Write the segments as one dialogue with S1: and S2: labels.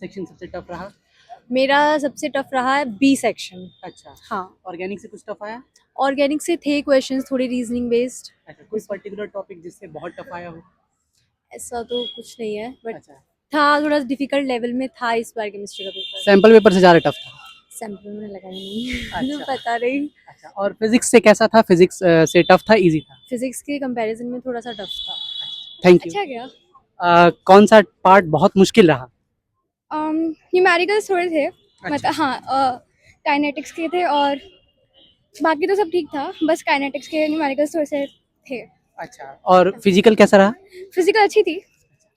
S1: Section सबसे tough रहा?
S2: मेरा सबसे टफ रहा है बी सेक्शन।
S1: अच्छा,
S2: हाँ,
S1: ऑर्गेनिक से कुछ टफ आया?
S2: ऑर्गेनिक से थे क्वेश्चंस थोड़े रीजनिंग बेस्ड।
S1: अच्छा, कोई पर्टिकुलर टॉपिक जिससे बहुत टफ आया हो?
S2: ऐसा तो कुछ नहीं है, बट
S1: अच्छा,
S2: था थोड़ा डिफिकल्ट लेवल में था इस बार केमिस्ट्री का पेपर।
S1: सैंपल पेपर से ज़्यादा टफ था?
S2: सैंपल में लगा ही नहीं मुझे
S1: अच्छा।
S2: पता नहीं।
S1: अच्छा, और फिजिक्स से कैसा था? फिजिक्स से टफ था, इजी था?
S2: फिजिक्स के कंपैरिजन में थोड़ा सा टफ था।
S1: Thank you.
S2: अच्छा गया।
S1: कौन सा पार्ट बहुत मुश्किल रहा?
S2: न्यूमेरिकल्स थोड़े थे,
S1: अच्छा।
S2: मतलब हाँ, काइनेटिक्स के थे और बाकी तो सब ठीक था, बस काइनेटिक्स के न्यूमेरिकल्स थोड़े से थे।
S1: अच्छा, और फिजिकल कैसा रहा?
S2: फिजिकल अच्छी थी।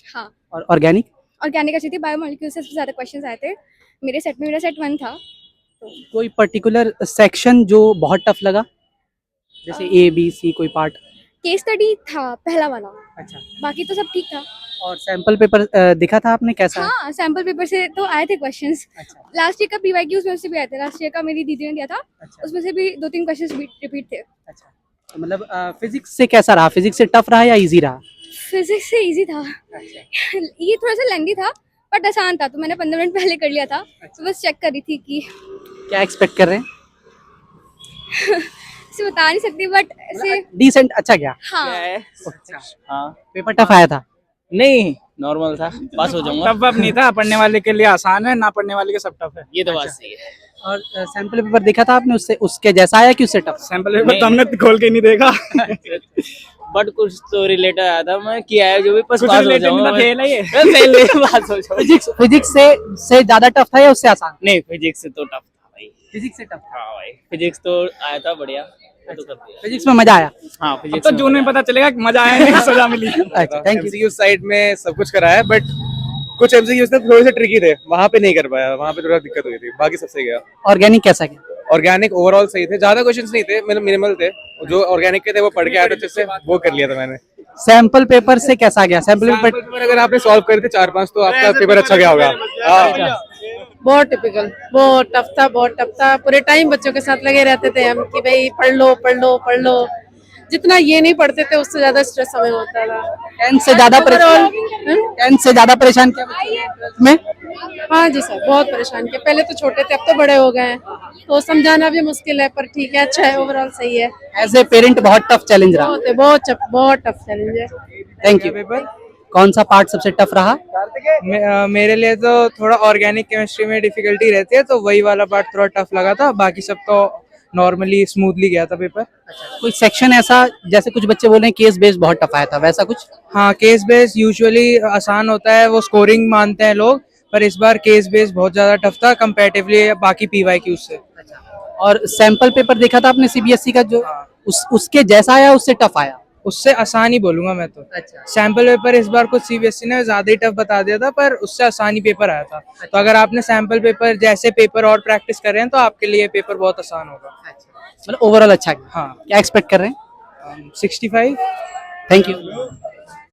S2: हाँ,
S1: और ऑर्गेनिक?
S2: ऑर्गेनिक अच्छी थी। बायोमोलिक्यूल से सबसे ज़्यादा क्वेश्चंस आए थे मेरे सेट में। मेरा सेट 1 था। तो
S1: कोई पर्टिकुलर सेक्शन जो बहुत टफ लगा, जैसे ए बी सी कोई पार्ट?
S2: केस स्टडी था पहला वाला,
S1: अच्छा,
S2: बाकी तो सब ठीक था।
S1: और सैंपल पेपर दिखा था आपने कैसा है?
S2: हाँ, सैम्पल पेपर से तो आए थे क्वेश्चंस।
S1: अच्छा,
S2: लास्ट ईयर का पीवाईक्यूज में से भी आए थे। लास्ट ईयर का मेरी दीदी ने दिया था,
S1: अच्छा,
S2: उसमें से भी 2-3 क्वेश्चंस रिपीट थे।
S1: अच्छा। तो मतलब फिजिक्स से कैसा रहा? फिजिक्स से टफ रहा या इजी रहा?
S2: फिजिक्स से इजी था।
S1: अच्छा,
S2: ये थोड़ा सा लेंदी था बट आसान था, तो मैंने 15 मिनट पहले कर लिया था। तो बस चेक कर रही थी कि
S1: क्या एक्सपेक्ट कर रहे हैं?
S2: इसे बता नहीं सकती, बट ऐसे
S1: डिसेंट अच्छा गया?
S2: हाँ।
S1: अच्छा,
S3: हाँ
S1: पेपर टफ आया था?
S3: नहीं, नॉर्मल था, पास हो जाऊंगा।
S4: टफ नहीं था, पढ़ने वाले के लिए आसान है, ना पढ़ने वाले के सब टफ है।
S3: ये तो बात सही है।
S1: और सैंपल पेपर देखा था आपने, उससे उसके जैसा आया कि उससे टफ?
S4: सैंपल पेपर तो हमने खोल के नहीं देखा।
S3: बट कुछ तो रिलेटेड आया था, मैं किया है जो भी, बस
S4: कुछ
S3: पास हो
S4: related
S3: जाऊंगा।
S4: नहीं था, fail है ये।
S3: मैं fail नहीं, पास हो जाऊंगा।
S1: फिजिक्स से ज्यादा टफ था या उससे आसान?
S3: नहीं, फिजिक्स से तो टफ था भाई।
S1: फिजिक्स से टफ था।
S3: हाँ भाई, फिजिक्स तो आया था बढ़िया, वो तो कर दिया।
S1: फिजिक्स में मजा आया?
S3: हाँ,
S4: अब
S3: फिजिक्स
S4: तो जून में पता चलेगा कि मजा आया नहीं, सजा मिली।
S1: अच्छा, थैंक यू।
S5: एमसीक्यू साइड में सब कुछ कराया, बट कुछ एमसीक्यूज थोड़े से ट्रिकी थे, वहां पे नहीं कर पाया, वहां पे थोड़ा दिक्कत हुई थी, बाकी सब सही गया।
S1: ऑर्गेनिक कैसा गया?
S5: ऑर्गेनिक ओवरऑल सही थे, ज्यादा क्वेश्चंस नहीं थे, मतलब मिनिमल थे। जो ऑर्गेनिक के थे वो पढ़ के आए थे अच्छे से, वो कर लिया था मैंने।
S1: सैंपल पेपर से कैसा गया? सैंपल पेपर
S5: पेपर अगर आपने सॉल्व करे थे 4-5 तो आपका पेपर अच्छा गया होगा। हाँ।
S6: बहुत टिपिकल, बहुत टफ था। पूरे टाइम बच्चों के साथ लगे रहते थे हम कि भाई पढ़ लो पढ़ लो पढ़ लो। जितना ये नहीं पढ़ते थे उससे ज्यादा स्ट्रेस हमें होता था।
S1: 10 से ज्यादा परेशान? 10 से ज्यादा परेशान क्या में?
S6: हाँ जी सर, बहुत परेशान किया। पहले तो छोटे थे, अब तो बड़े हो गए हैं, तो समझाना भी मुश्किल है, पर ठीक है, अच्छा है, ओवरऑल सही है।
S1: एज ए पेरेंट बहुत टफ चैलेंज रहा?
S6: बहुत टफ चैलेंज है।
S1: Thank you.
S4: पेपर
S1: कौन सा पार्ट सबसे टफ रहा?
S4: मेरे लिए तो थोड़ा ऑर्गेनिक केमिस्ट्री में डिफिकल्टी रहती है, तो वही वाला पार्ट थोड़ा टफ लगा था। बाकी सब तो नॉर्मली स्मूथली गया था पेपर।
S1: कोई सेक्शन ऐसा, जैसे कुछ बच्चे बोल रहे हैं केस बेस्ड बहुत टफ आया था, वैसा कुछ?
S4: हाँ, केस बेस यूजुअली आसान होता है, वो स्कोरिंग मानते हैं लोग, पर इस बार केस बेस बहुत ज्यादा टफ था कंपैरेटिवली बाकी पीवाईक्यू से।
S1: और सैंपल पेपर देखा था आपने सीबीएसई का, जो उसके जैसा आया उससे टफ आया?
S4: उससे आसान ही बोलूंगा मैं तो।
S1: अच्छा,
S4: सैंपल पेपर इस बार कुछ सीबीएसई ने ज्यादा ही टफ बता दिया था, पर उससे आसान ही पेपर आया था। तो अगर आपने सैंपल पेपर जैसे पेपर और प्रैक्टिस कर रहे हैं तो आपके लिए पेपर बहुत आसान होगा।
S1: मतलब ओवरऑल अच्छा गया।
S4: हाँ,
S1: क्या एक्सपेक्ट कर रहे हैं?
S4: 65।
S1: Thank you.